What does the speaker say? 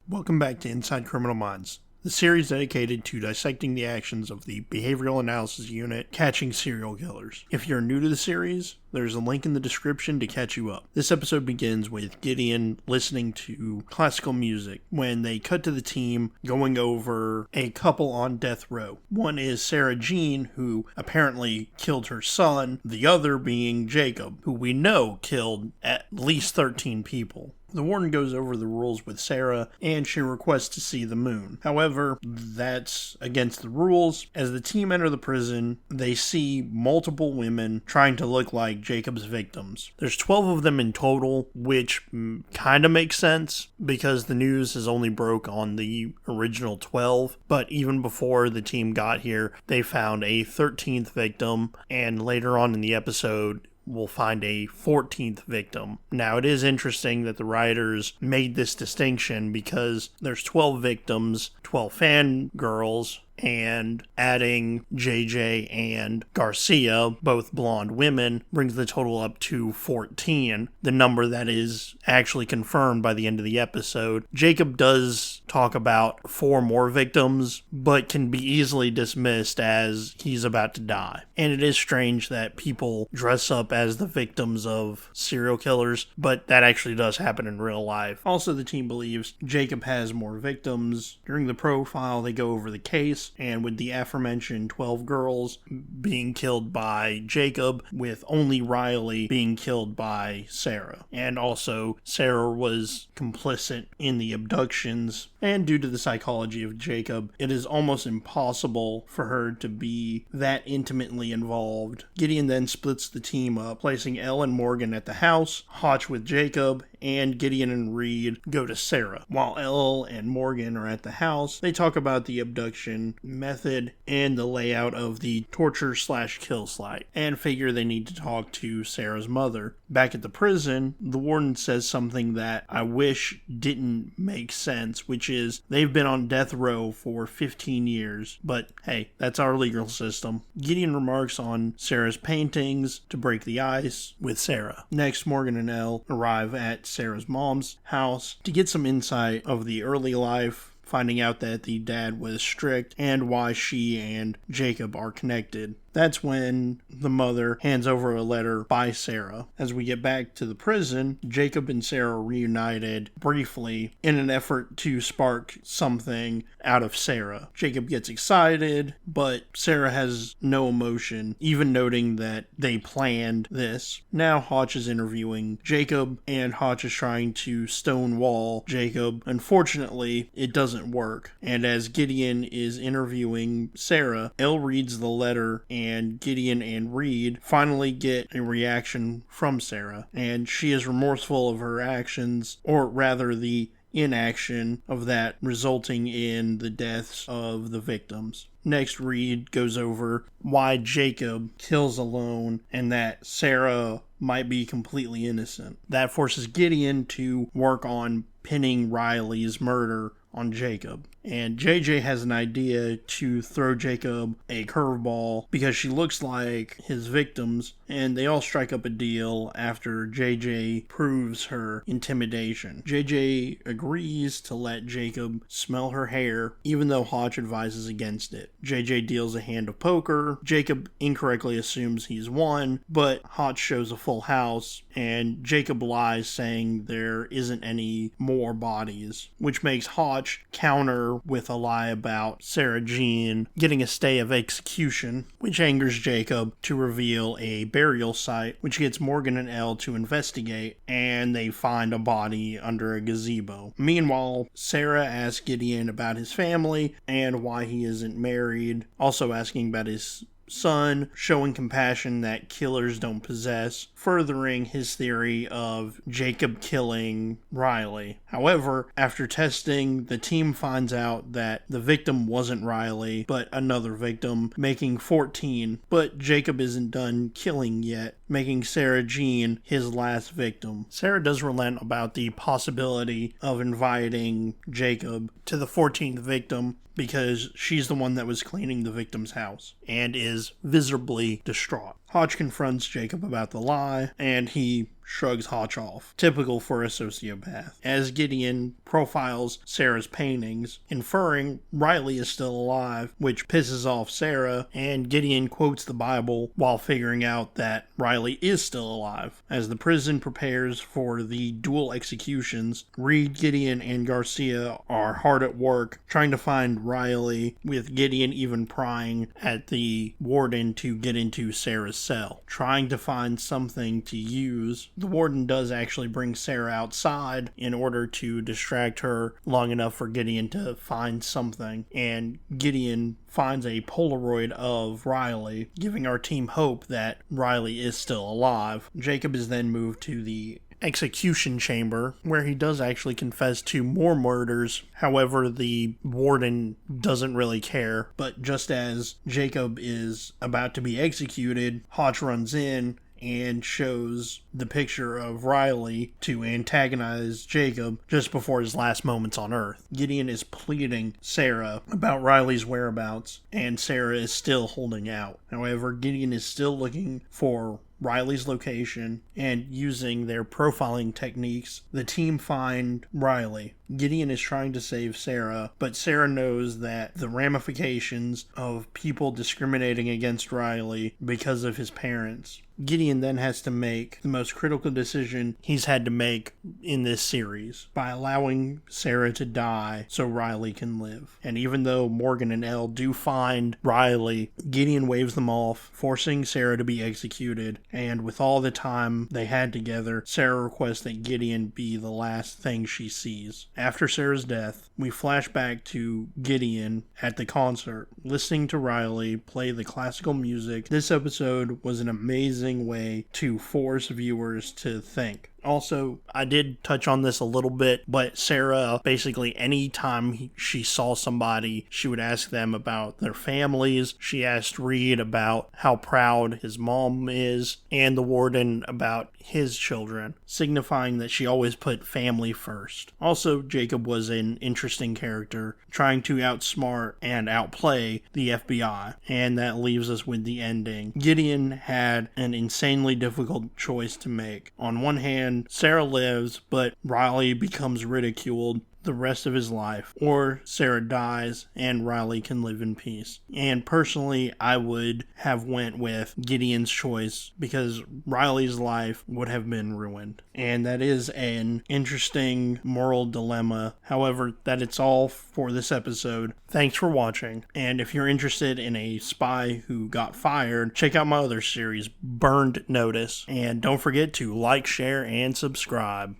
Welcome back to Inside Criminal Minds, the series dedicated to dissecting the actions of the Behavioral Analysis Unit catching serial killers. If you're new to the series, there's a link in the description to catch you up. This episode begins with Gideon listening to classical music when they cut to the team going over a couple on death row. One is Sarah Jean, who apparently killed her son, the other being Jacob, who we know killed at least 13 people. The warden goes over the rules with Sarah, and she requests to see the moon. However, that's against the rules. As the team enter the prison, they see multiple women trying to look like Jacob's victims. There's 12 of them in total, which kind of makes sense, because the news has only broke on the original 12, but even before the team got here, they found a 13th victim, and later on in the episode, we'll find a 14th victim. Now, it is interesting that the writers made this distinction because there's 12 victims, 12 fangirls, and adding JJ and Garcia, both blonde women, brings the total up to 14, the number that is actually confirmed by the end of the episode. Jacob does talk about 4 more victims, but can be easily dismissed as he's about to die. And it is strange that people dress up as the victims of serial killers, but that actually does happen in real life. Also, the team believes Jacob has more victims. During the profile, they go over the case, and with the aforementioned 12 girls being killed by Jacob, with only Riley being killed by Sarah. And also, Sarah was complicit in the abductions, and due to the psychology of Jacob, it is almost impossible for her to be that intimately involved. Gideon then splits the team up, placing Elle and Morgan at the house, Hotch with Jacob, and Gideon and Reed go to Sarah. While Elle and Morgan are at the house, they talk about the abduction method and the layout of the torture/kill site, and figure they need to talk to Sarah's mother. Back at the prison, the warden says something that I wish didn't make sense, which is they've been on death row for 15 years, but hey, that's our legal system. Gideon remarks on Sarah's paintings to break the ice with Sarah. Next, Morgan and Elle arrive at Sarah's mom's house to get some insight of the early life, finding out that the dad was strict and why she and Jacob are connected. That's when the mother hands over a letter by Sarah. As we get back to the prison, Jacob and Sarah are reunited briefly in an effort to spark something out of Sarah. Jacob gets excited, but Sarah has no emotion, even noting that they planned this. Now Hotch is interviewing Jacob, and Hotch is trying to stonewall Jacob. Unfortunately, it doesn't work. And as Gideon is interviewing Sarah, Elle reads the letter, and Gideon and Reed finally get a reaction from Sarah, and she is remorseful of her actions, or rather the inaction of that, resulting in the deaths of the victims. Next, Reed goes over why Jacob kills alone and that Sarah might be completely innocent. That forces Gideon to work on pinning Riley's murder on Jacob. And JJ has an idea to throw Jacob a curveball because she looks like his victims, and they all strike up a deal after JJ proves her intimidation. JJ agrees to let Jacob smell her hair, even though Hotch advises against it. JJ deals a hand of poker. Jacob incorrectly assumes he's won, but Hotch shows a full house, and Jacob lies saying there isn't any more bodies, which makes Hotch counter with a lie about Sarah Jean getting a stay of execution, which angers Jacob to reveal a burial site, which gets Morgan and Elle to investigate, and they find a body under a gazebo. Meanwhile, Sarah asks Gideon about his family and why he isn't married, also asking about his son, showing compassion that killers don't possess, furthering his theory of Jacob killing Riley. However, after testing, the team finds out that the victim wasn't Riley, but another victim, making 14, but Jacob isn't done killing yet, making Sarah Jean his last victim. Sarah does relent about the possibility of inviting Jacob to the 14th victim, because she's the one that was cleaning the victim's house and is visibly distraught. Hotch confronts Jacob about the lie, and he shrugs Hotch off, typical for a sociopath, as Gideon profiles Sarah's paintings, inferring Riley is still alive, which pisses off Sarah, and Gideon quotes the Bible while figuring out that Riley is still alive. As the prison prepares for the dual executions, Reed, Gideon, and Garcia are hard at work trying to find Riley, with Gideon even prying at the warden to get into Sarah's cell, trying to find something to use. The warden does actually bring Sarah outside in order to distract her long enough for Gideon to find something, and Gideon finds a Polaroid of Riley, giving our team hope that Riley is still alive. Jacob is then moved to the execution chamber, where he does actually confess to more murders. However, the warden doesn't really care, but just as Jacob is about to be executed, Hotch runs in and shows the picture of Riley to antagonize Jacob just before his last moments on Earth. Gideon is pleading Sarah about Riley's whereabouts, and Sarah is still holding out. However, Gideon is still looking for Riley's location, and using their profiling techniques, the team find Riley. Gideon is trying to save Sarah, but Sarah knows that the ramifications of people discriminating against Riley because of his parents. Gideon then has to make the most critical decision he's had to make in this series by allowing Sarah to die so Riley can live. And even though Morgan and Elle do find Riley, Gideon waves them off, forcing Sarah to be executed. And with all the time they had together, Sarah requests that Gideon be the last thing she sees. After Sarah's death, we flash back to Gideon at the concert, listening to Riley play the classical music. This episode was an amazing way to force viewers to think. Also, I did touch on this a little bit, but Sarah, basically anytime she saw somebody, she would ask them about their families. She asked Reed about how proud his mom is, and the warden about his children, signifying that she always put family first. Also, Jacob was an interesting character, trying to outsmart and outplay the FBI, and that leaves us with the ending. Gideon had an insanely difficult choice to make. On one hand, Sarah lives, but Riley becomes ridiculed the rest of his life, or Sarah dies and Riley can live in peace. And personally, I would have went with Gideon's choice, because Riley's life would have been ruined. And that is an interesting moral dilemma. However, that it's all for this episode. Thanks for watching, and if you're interested in a spy who got fired, check out my other series, Burned Notice, and don't forget to like, share, and subscribe.